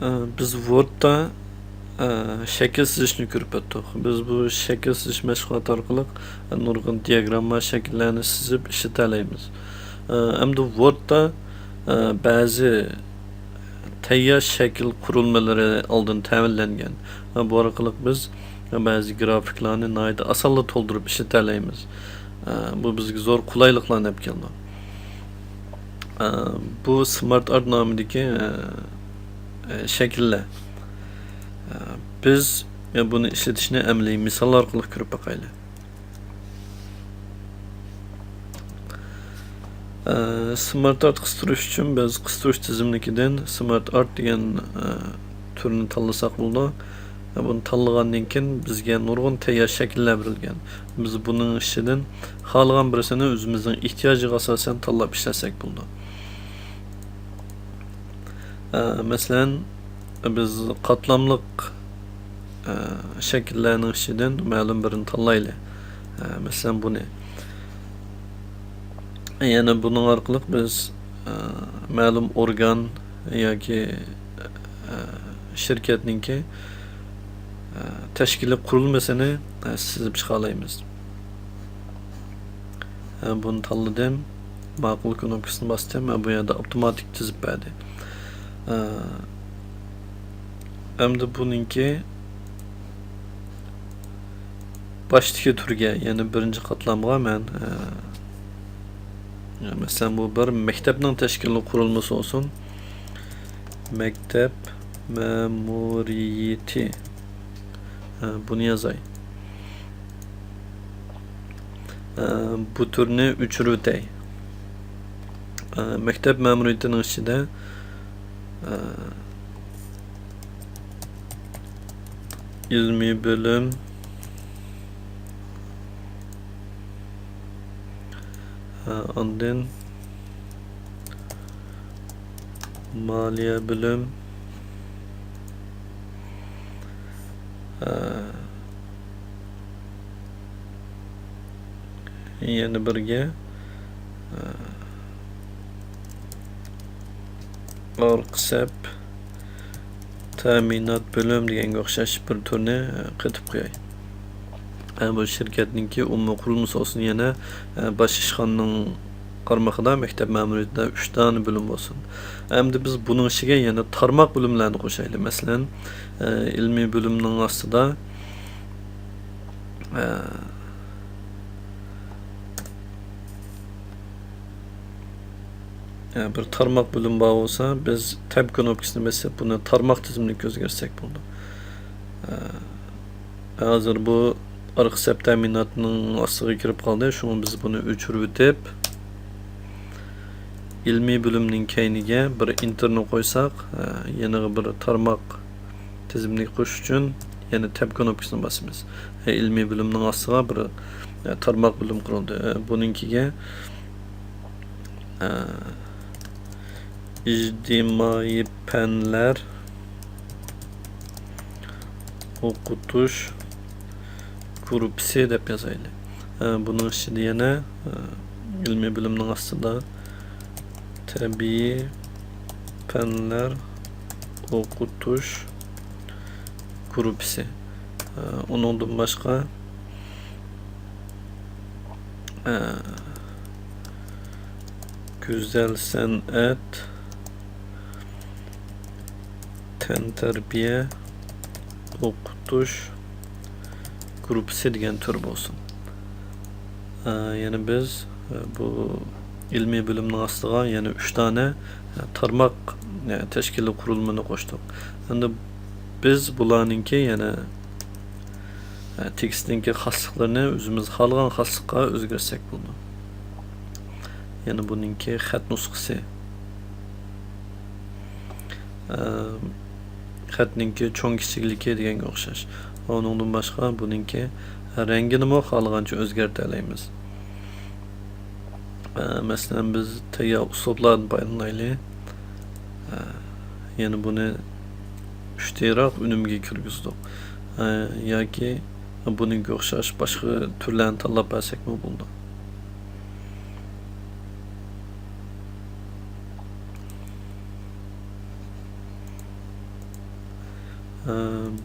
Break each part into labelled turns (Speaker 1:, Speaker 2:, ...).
Speaker 1: Biz Word'da şekil sizishni ko'rib o'tdik. Biz bu şekil sizish mashg'uloti orqali nurg'un diagramma shakllarni sizib ishlatalaymiz. Endi Word'da ba'zi tayyor shakl qurilmalari oldin ta'minlangan. Bu orqali biz ba'zi grafiklarni nihoyat osonlikla to'ldirib ishlatalaymiz. Bu bizga zo'r qulayliklarni olib keldi. Bu Smart Art nomidagi shakllar. Biz buni ishlatishni amaliy misollar orqali ko'rib boqaylik. Smart Art qistirish uchun biz qistirish tizimligidan Smart Art degan turni tanlasak bo'ldi. Bunu tanlagandan keyin bizga nurg'un tayyor shakllar berilgan. Biz buning ichidan xohlagan birisini o'zimizning ehtiyojiga asosan tanlab ishlasak bo'ldi. Masalan, biz qatlamliq shakllarning ichidan ma'lum birini tanlaylik. Masalan, buni. Yani bunun orqali biz ma'lum organ yoki shirkatningki tashkiliy qurilmasini sizib chiqalaymiz. Bunu tanladim. Ma'qul knopkasini bosdim. Bu yerda avtomatik tizib berdi. Endi buningki başdagi turga, ya'ni birinchi qatlamga men mesela bu bir mektepning tashkiliy qurilmasi olsun. Mektep memuriyeti. Bunu yazay. Bu turni o'chirib o'tay. Mektep memuriyetining ichida ilmiy bölüm, ondan maliye bölüm, yana birga orqisab ta'minot bölüm deganga o'xshash bir turni qitib qo'yay. Bu shirkatningki umumiy qurilmasi olsun, yana bosh ishxonaning qarmog'ida maktab ma'muriyatida 3 dona bölüm bo'lsin. Endi biz buning ichiga yana tarmoq bölümlarni qo'shaylik. Masalan, ilmiy bölümning ostida bir tarmoq bölüm bor bo'lsa, biz tab knopkasini bosib buni tarmoq tizimligiga o'zgartirsak bo'ldi. Hozir bu orqisab ta'minotning ostiga kirib qoldi. Shuni biz buni o'chirib o'tib, ilmiy bölümning keyniga bir interni qo'ysak, yana bir tarmoq tizimlik qo'shish uchun yana tab knopkasini bosamiz. Ilmiy bölümning ostiga bir tarmoq bölüm qurildi. Buningkiga ictimai penler o'qitish gruppasi deb yazaylik. Bunun ichida yana ilmiy bölümning ostida tabiiy penler o'qitish gruppasi. Uningdan boshqa güzel sanat, tantarbiya, o'qitish gruppasi degan tur bo'lsin. Yani biz bu ilmiy bölümning ostiga yana 3 tane tarmoq tashkiliy qurilmani qo'shdik. Endi biz bularningki yana tekstdagi xosliklarni o'zimiz xohlagan xoslikqa o'zgartirsak bo'ldi. Yani buningki xat nusxasi. Xatningki cho'ng kichikligi deganga o'xshash. Uningdan boshqa buningki rangini mo xohlagancha o'zgartiramiz. Masalan, biz tayyor uslublarni foydalanaylik. Yani buni ushtiroq unumga kirgizdik. Yoki buningga o'xshash boshqa turlarni tanlab olsakmi bo'ldi.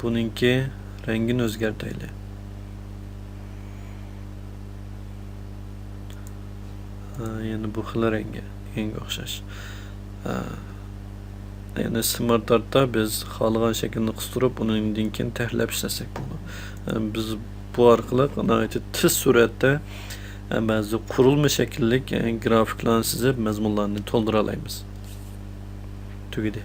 Speaker 1: Buningki rengini o'zgartaylik. Yani bu xil rengi yenga o'xshash. Yani Smart Art'ta biz xohlagan shaklni qistirib, undan keyin tahlab ishlasak bo'ladi. Biz bu orqali tez suratda ba'zi qurilma shakllik grafiklarni chizib mazmunlarni to'ldira olamiz. Tugadi.